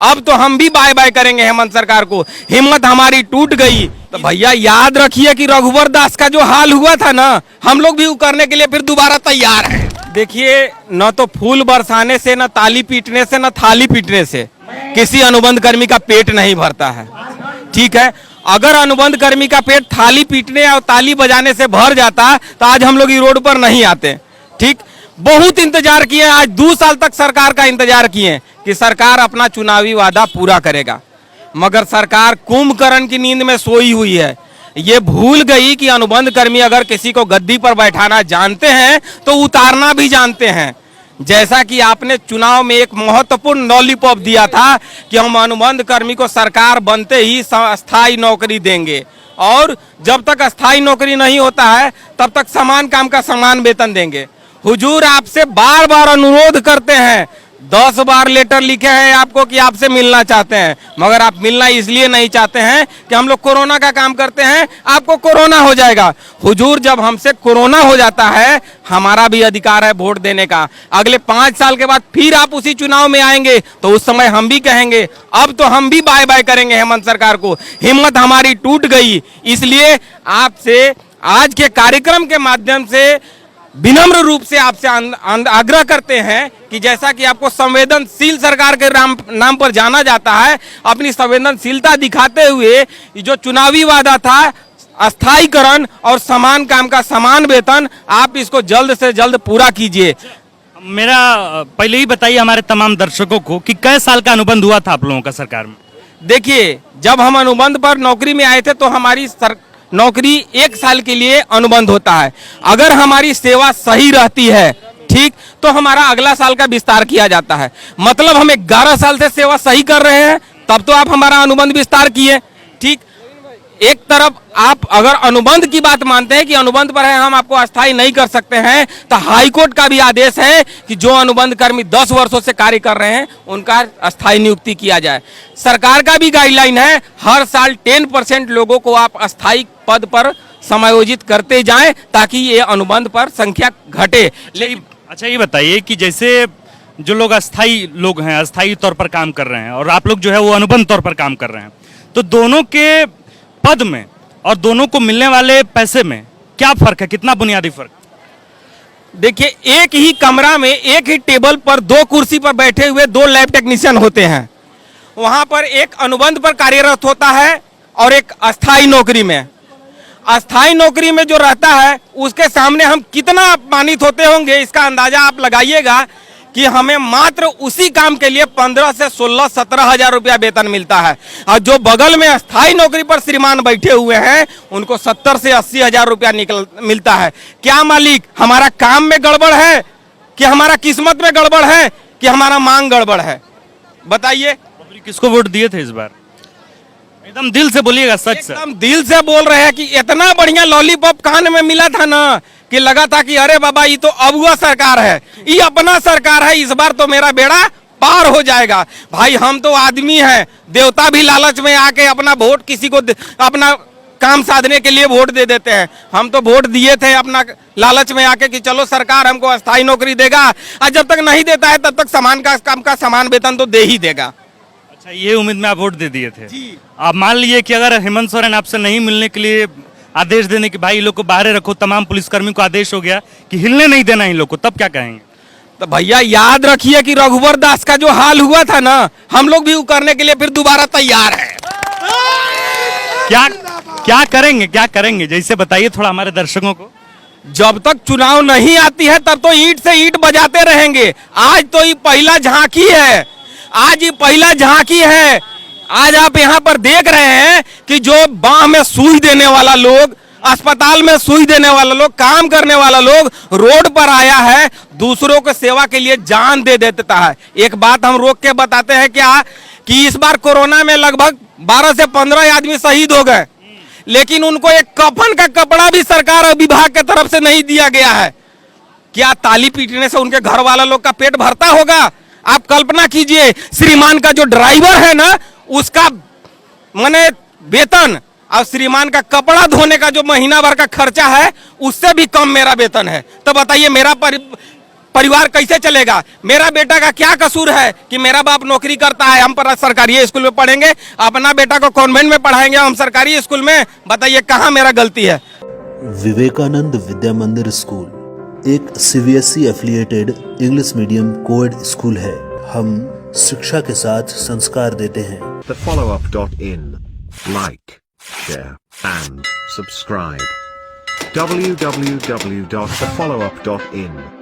अब तो हम भी बाय बाय करेंगे हेमंत सरकार को, हिम्मत हमारी टूट गई। तो भैया याद रखिए कि रघुवर दास का जो हाल हुआ था ना, हम लोग भी वो करने के लिए फिर दोबारा तैयार हैं। देखिए, न तो फूल बरसाने से, न ताली पीटने से, न थाली पीटने से किसी अनुबंध कर्मी का पेट नहीं भरता है। ठीक है, अगर अनुबंध कर्मी का पेट थाली पीटने और ताली बजाने से भर जाता तो आज हम लोग रोड पर नहीं आते। ठीक, बहुत इंतजार किए, आज 2 साल तक सरकार का इंतजार किए कि सरकार अपना चुनावी वादा पूरा करेगा, मगर सरकार कुंभकर्ण की नींद में सोई हुई है। ये भूल गई कि अनुबंध कर्मी अगर किसी को गद्दी पर बैठाना जानते हैं तो उतारना भी जानते हैं। जैसा कि आपने चुनाव में एक महत्वपूर्ण लॉलीपॉप दिया था कि हम अनुबंध कर्मी को सरकार बनते ही स्थायी नौकरी देंगे, और जब तक अस्थायी नौकरी नहीं होता है तब तक समान काम का समान वेतन देंगे। हुजूर, आपसे बार बार अनुरोध करते हैं, 10 बार लेटर लिखे हैं आपको कि आपसे मिलना चाहते हैं, मगर आप मिलना इसलिए नहीं चाहते हैं कि हम लोग कोरोना का काम करते हैं, आपको कोरोना हो जाएगा। हुजूर, जब हमसे कोरोना हो जाता है, हमारा भी अधिकार है वोट देने का। अगले 5 साल के बाद फिर आप उसी चुनाव में आएंगे तो उस समय हम भी कहेंगे अब तो हम भी बाय बाय करेंगे हेमंत सरकार को, हिम्मत हमारी टूट गई। इसलिए आपसे आज के कार्यक्रम के माध्यम से विनम्र रूप से आपसे आग्रह करते हैं कि जैसा कि आपको संवेदनशील सरकार के नाम पर जाना जाता है, अपनी संवेदनशीलता दिखाते हुए जो चुनावी वादा था अस्थायीकरण और समान काम का समान वेतन, आप इसको जल्द से जल्द पूरा कीजिए। मेरा पहले ही बताइए हमारे तमाम दर्शकों को कि कई साल का अनुबंध हुआ था आप लोगों का सरकार में? देखिए, जब हम अनुबंध पर नौकरी में आए थे तो हमारी नौकरी 1 साल के लिए अनुबंध होता है। अगर हमारी सेवा सही रहती है, ठीक, तो हमारा अगला साल का विस्तार किया जाता है। मतलब हम 11 साल से सेवा सही कर रहे हैं, तब तो आप हमारा अनुबंध विस्तार किए। ठीक, एक तरफ आप अगर अनुबंध की बात मानते हैं कि अनुबंध पर है हम आपको अस्थायी नहीं कर सकते हैं, तो हाईकोर्ट का भी आदेश है कि जो अनुबंध कर्मी 10 वर्षों से कार्य कर रहे हैं उनका अस्थायी नियुक्ति किया जाए। सरकार का भी गाइडलाइन है, हर साल 10% लोगों को आप अस्थायी पद पर समायोजित करते जाएं ताकि ये अनुबंध पर संख्या घटे। अच्छा, ये बताइए कि जैसे जो लोग अस्थायी लोग हैं, अस्थायी तौर पर काम कर रहे हैं, और आप लोग जो है वो अनुबंध तौर पर काम कर रहे हैं, तो दोनों के पद में और दोनों को मिलने वाले पैसे में क्या फर्क है, कितना बुनियादी फर्क? देखिए, एक ही कमरा में एक ही टेबल पर 2 कुर्सी पर बैठे हुए 2 लैब टेक्नीशियन होते हैं। वहां पर एक अनुबंध पर कार्यरत होता है और एक अस्थायी नौकरी में। अस्थायी नौकरी में जो रहता है उसके सामने हम कितना अपमानित होते होंगे, इसका अंदाजा आप लगाइएगा कि हमें मात्र उसी काम के लिए 15 से 16-17 हजार रुपया वेतन मिलता है, और जो बगल में अस्थायी नौकरी पर श्रीमान बैठे हुए हैं उनको 70 से 80 हजार रुपया मिलता है। क्या मालिक, हमारा काम में गड़बड़ है कि हमारा किस्मत में गड़बड़ है कि हमारा मांग गड़बड़ है? बताइए। किसको वोट दिए थे इस बार? एकदम दिल से बोलिएगा, सच से। एकदम दिल से बोल रहे हैं कि इतना बढ़िया लॉलीपॉप कान में मिला था ना कि लगा था कि अरे बाबा, ये तो अबुआ सरकार है, ये अपना सरकार है, इस बार तो मेरा बेड़ा पार हो जाएगा। भाई, हम तो आदमी हैं, देवता भी लालच में आके अपना वोट किसी को अपना काम साधने के लिए वोट दे देते हैं। हम तो वोट दिए थे अपना लालच में आके कि चलो सरकार हमको अस्थायी नौकरी देगा, और जब तक नहीं देता है तब तक समान का काम का समान वेतन तो दे ही देगा। अच्छा, ये उम्मीद में आप वोट दे दिए थे। आप मान लीजिए कि अगर हेमंत सोरेन आपसे नहीं मिलने के लिए आदेश देने कि भाई इन लोग को बाहर रखो, तमाम पुलिसकर्मी को आदेश हो गया कि हिलने नहीं देना इन लोग को, तब क्या कहेंगे? तो भैया याद रखिए कि रघुवर दास का जो हाल हुआ था ना, हम लोग भी वो करने के लिए फिर दोबारा तैयार हैं। क्या करेंगे, क्या करेंगे, जैसे बताइए थोड़ा हमारे दर्शकों को। जब तक चुनाव नहीं आती है तब तो ईंट से ईंट बजाते रहेंगे। आज तो ये पहला झांकी है, आज ये पहला झांकी है। आज आप यहाँ पर देख रहे हैं कि जो बाह में सुई देने वाला लोग, अस्पताल में सुई देने वाला लोग, काम करने वाला लोग रोड पर आया है, दूसरों को सेवा के लिए जान दे देता है। एक बात हम रोक के बताते हैं क्या, कि इस बार कोरोना में लगभग 12 से 15 आदमी शहीद हो गए, लेकिन उनको एक कफन का कपड़ा भी सरकार विभाग की तरफ से नहीं दिया गया है। क्या ताली पीटने से उनके घर वाला लोग का पेट भरता होगा? आप कल्पना कीजिए, श्रीमान का जो ड्राइवर है ना, उसका माने वेतन और श्रीमान का कपड़ा धोने का जो महीना भर का खर्चा है उससे भी कम मेरा वेतन है। तो बताइए, मेरा परिवार कैसे चलेगा? मेरा बेटा का क्या कसूर है कि मेरा बाप नौकरी करता है, हम पर सरकारी स्कूल में पढ़ेंगे, अपना बेटा को कॉन्वेंट में पढ़ाएंगे, हम सरकारी स्कूल में? बताइए कहाँ मेरा गलती है? विवेकानंद विद्या मंदिर स्कूल एक CBSE affiliated English medium coed school है। हम शिक्षा के साथ संस्कार देते हैं। thefollowup.in. Like, share, and subscribe. www.thefollowup.in